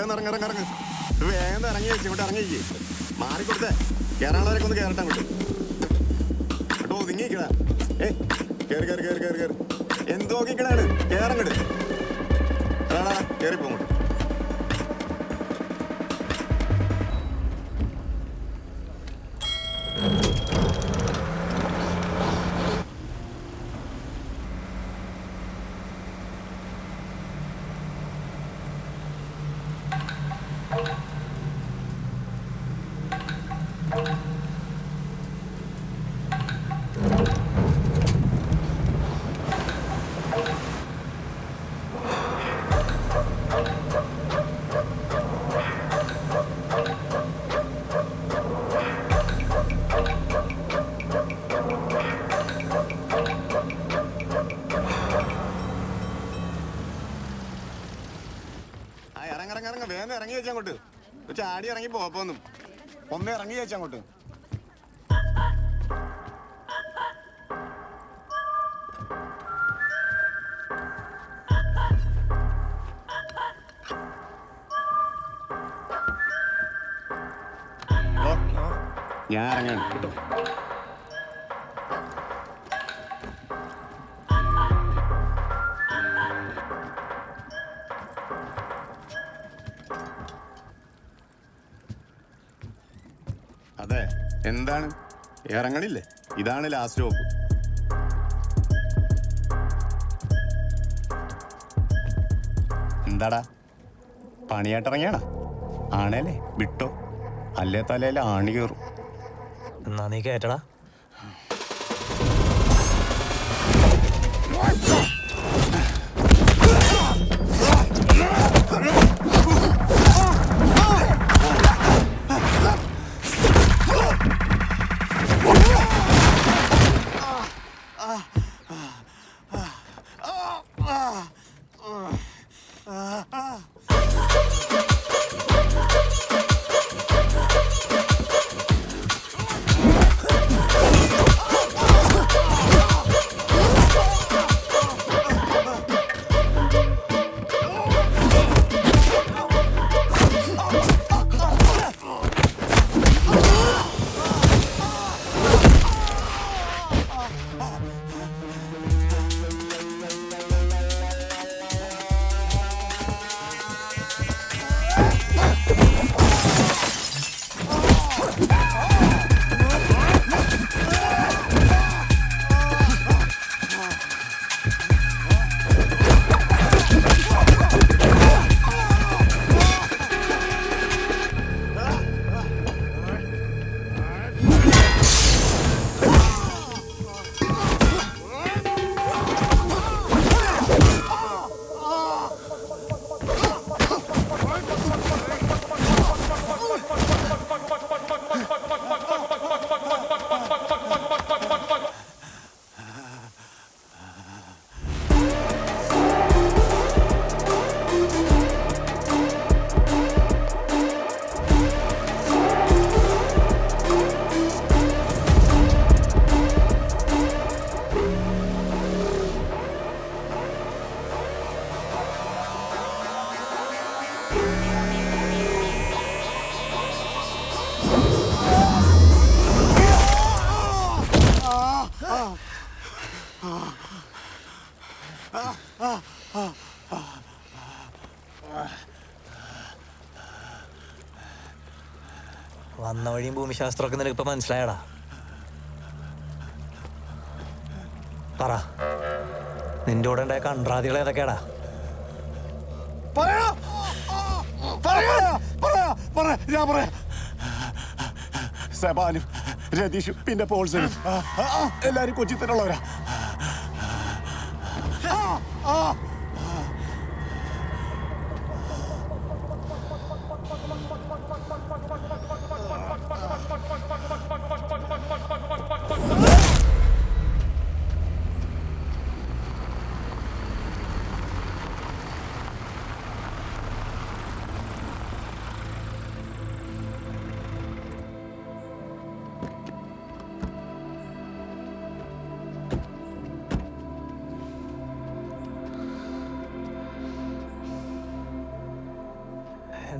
വേഗം ഇറങ്ങിറങ്ങ്. വേഗം ഇറങ്ങി വെച്ച് ഇങ്ങോട്ട് ഇറങ്ങിക്ക്. മാറിക്കൊടുത്തേ കേരളവരൊക്കെ ഒന്ന് കേറട്ടെ അങ്ങോട്ട്. കേട്ടോ ഒതുങ്ങിക്കടാ. കേറി കേറി കേറി കേറി കേറി എന്ത് നോക്കിക്കണാണ്? കേറങ്ങട്. കേറിപ്പോ അങ്ങോട്ട്. ഇറങ്ങിറങ്ങിറങ്ങ വേഗം ഇറങ്ങി വെച്ചങ്ങോട്ട്. ചാടി ഇറങ്ങി പോപ്പൊന്നും ഒന്ന് ഇറങ്ങി വെച്ചങ്ങോട്ട്. ഞാൻ ഇറങ്ങാണ് കേട്ടോ. അതെ എന്താണ് ഇറങ്ങണില്ലേ? ഇതാണ് ലാസ്റ്റ് സ്റ്റോപ്പ്. എന്താടാ പണിയായിട്ടിറങ്ങിയാടാ? ആണേലേ വിട്ടോ, അല്ലേ തലയിൽ ആണി കയറും. എന്നാ നീ കേട്ടടാ. വന്ന വഴിയും ഭൂമിശാസ്ത്രമൊക്കെ നിനക്കിപ്പോ മനസ്സിലായടാ? പറ, നിന്റെ കൂടെ ഉണ്ടായ കണ്ട്രാതികൾ ഏതൊക്കെയാടാ? സെബാനും രതീഷും പിന്നെ പോൾസനും എല്ലാരും കൊച്ചിത്തനുള്ളവരാ.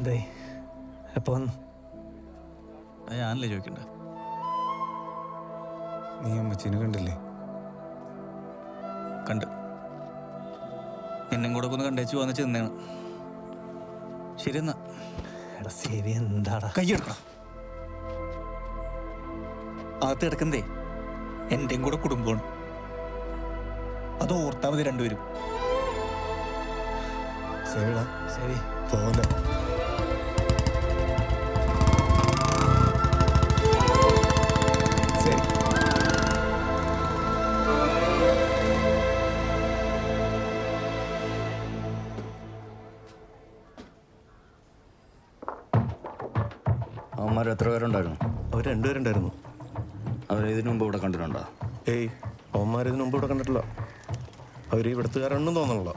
എന്തായി എപ്പോ വന്നു? അത് ഞാനല്ലേ ചോദിക്കണ്ട. നീ അമ്മച്ചീനെ കണ്ടില്ലേ? കണ്ട്. എന്നും കൂടെ ഒന്ന് കണ്ടേച്ചു വന്ന് ചെന്നാണ്. ശരി എന്നാ. എടാ സേവി എന്താടാ? കൈയെടുക്കണം. അകത്ത് കിടക്കുന്നതേ എൻ്റെയും കൂടെ കുടുംബമാണ്. അത് ഓർത്താ മതി രണ്ടുപേരും. സേവിടാ സേവി പോലെ അവന്മാർ എത്ര പേരുണ്ടായിരുന്നു? അവർ രണ്ടുപേരുണ്ടായിരുന്നു. അവരിതിനു മുമ്പ് ഇവിടെ കണ്ടിട്ടുണ്ടോ? ഏയ് അവന്മാരിതിനു മുമ്പ് ഇവിടെ കണ്ടിട്ടില്ല. അവർ ഇവിടുത്തുകാരാണെന്നും തോന്നണല്ലോ.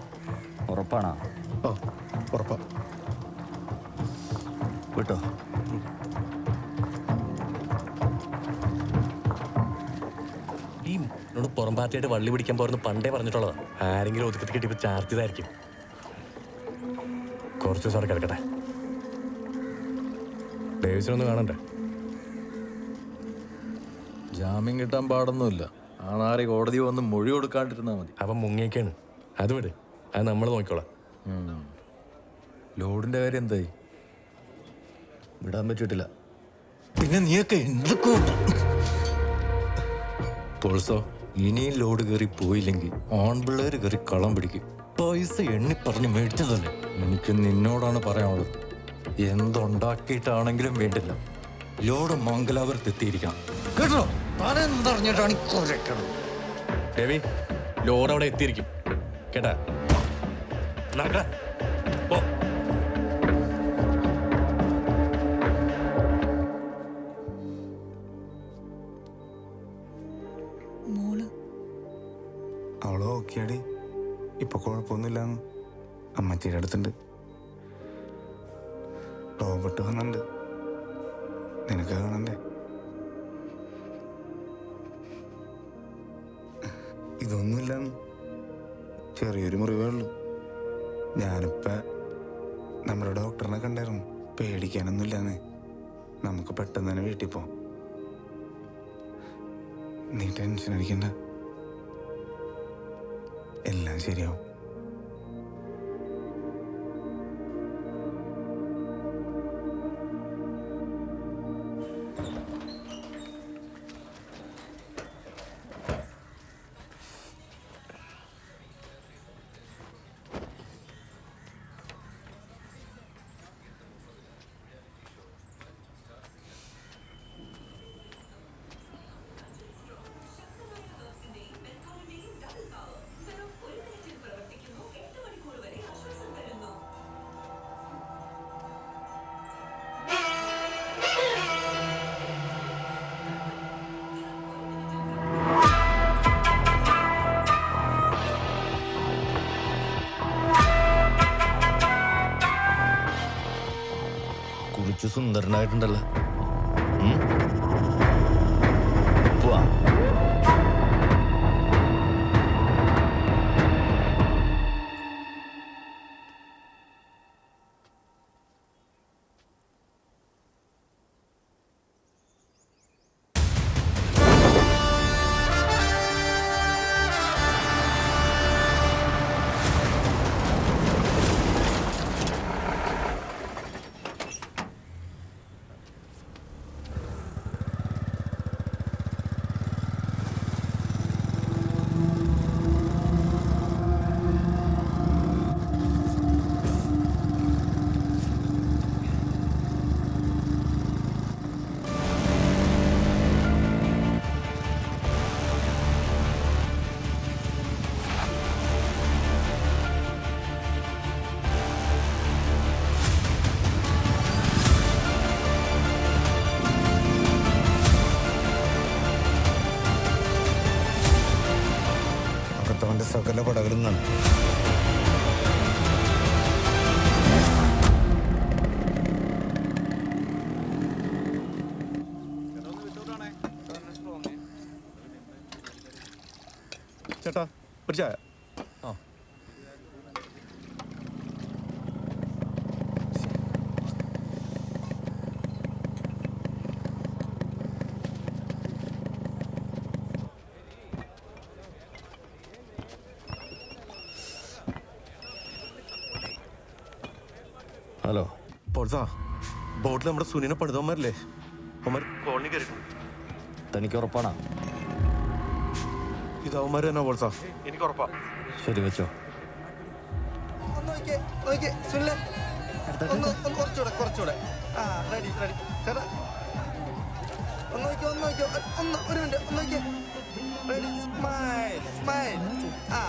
ഉറപ്പാണോ? ആ ഉറപ്പാ. വിട്ടോ. ഈ എന്നോട് പുറം പാർട്ടിയായിട്ട് വള്ളി പിടിക്കാൻ പോരുന്നു പണ്ടേ പറഞ്ഞിട്ടുള്ളതാ. ആരെങ്കിലും ഒതുക്കത്തി കിട്ടിയപ്പോൾ ചാർത്തിയതായിരിക്കും. കുറച്ച് ദിവസം അവിടെ കിടക്കട്ടെ. ഡേവിസിനൊന്ന് കാണണ്ടേ? ജാമ്യം കിട്ടാൻ പാടൊന്നുമില്ല. ആ നാറി കോടതി വന്ന് മൊഴി കൊടുക്കാണ്ടിരുന്നാൽ മതി. അവൻ മുങ്ങിയൊക്കെയാണ്. അത് വിട്, അത് നമ്മൾ നോക്കിക്കോളാം. ലോഡിന്റെ കാര്യം എന്തായി? വിടാൻ പറ്റിയിട്ടില്ല. പിന്നെ നീയൊക്കെ എന്തൊക്കെ പൊളിസോ, ഇനിയും ലോഡ് കയറി പോയില്ലെങ്കിൽ ആൺപിള്ളേര് കയറി കളം പിടിക്കും. പൈസ എണ്ണി പറഞ്ഞ് മേടിച്ചതല്ലേ. എനിക്ക് നിന്നോടാണ് പറയാനുള്ളത്. എന്തുണ്ടാക്കിയിട്ടാണെങ്കിലും വേണ്ടില്ല, ലോഡ് മംഗലാപുരത്ത് എത്തിയിരിക്കണം. കേട്ടോ? താനെന്തറിഞ്ഞിട്ടാണ് കുരക്കണം. രവി, ലോഡ് അവിടെ എത്തിയിരിക്കും കേട്ടാ. നടക്കടാ. ഓ അവള് ഓക്കെയാടി, ഇപ്പൊ കുഴപ്പമൊന്നുമില്ലാന്ന്. അമ്മച്ചിയുടെ അടുത്തുണ്ട്. റോബർട്ട് വന്നുണ്ട്. നിനക്ക് കാണണ്ടേ? ഇതൊന്നുമില്ലാന്ന്, ചെറിയൊരു മുറിവേ ഉള്ളൂ. ഞാനിപ്പ നമ്മുടെ ഡോക്ടറിനെ കണ്ടായിരുന്നു. പേടിക്കാനൊന്നുമില്ലാന്ന്. നമുക്ക് പെട്ടെന്ന് തന്നെ വീട്ടിൽ പോവാം. നീ ടെൻഷൻ അടിക്കണ്ട, എല്ലാം ശരിയാവും. കുളിച്ചു സുന്ദരനായിട്ടുണ്ടല്ലോ. പോവാ. അകത്തവന്റെ സകല പടകളും കാണും. ചേട്ടാ ഒരു ചായ. പോൾസാ ബോട്ടിൽ നമ്മുടെ സുനിനെ പണിതവന്മാരില്ലേ അവന്മാർ കോളനി കയറി തനിക്ക് ഉറപ്പാണോ? ഇത് അവന്മാർ തന്നെ പോൾസാ എനിക്ക് ഉറപ്പാ. ശരി വെച്ചോ. കുറച്ചുകൂടെ ആ റെഡി റെഡി ചേട്ടാ ഒന്ന് നോക്കിയോ ഒരു മിനിറ്റ് ഒന്ന് നോക്കിയോ റെഡി സ്മൈൽ സ്മൈൽ ആ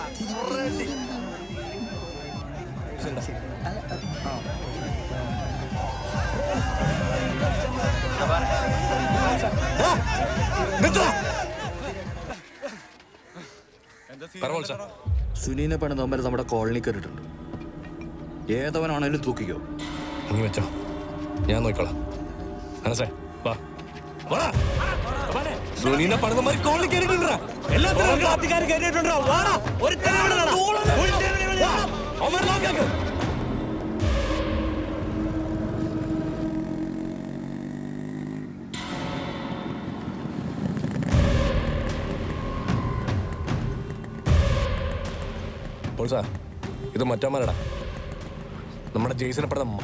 റെഡി സുനീനെ പണിതവന്മാർ നമ്മുടെ കോളനി കയറിയിട്ടുണ്ട്. ഏതവനാണേലും തൂക്കിക്കോ. ഇനി വെച്ചോ, ഞാൻ നോക്കിക്കോളാം. മനസ്സേ വാ വാ. സുനീനെ പണിതമാര് കോളിൽ കയറിയിട്ടുണ്ടാ. ഇത് മറ്റന്മാരടാ, നമ്മുടെ ജെയ്സനെ പെടുന്ന.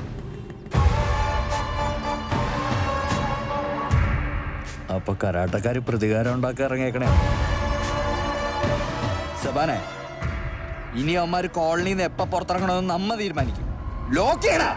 അപ്പൊ കരാട്ടക്കാര് പ്രതികാരം ഉണ്ടാക്കി ഇറങ്ങിയേക്കണേ. സബാനെ, ഇനി അവന്മാര് കോളനിന്ന് എപ്പ പുറത്തിറങ്ങണമെന്ന് നമ്മ തീരുമാനിക്കും. ലോക്ക് ചെയ്യടാ.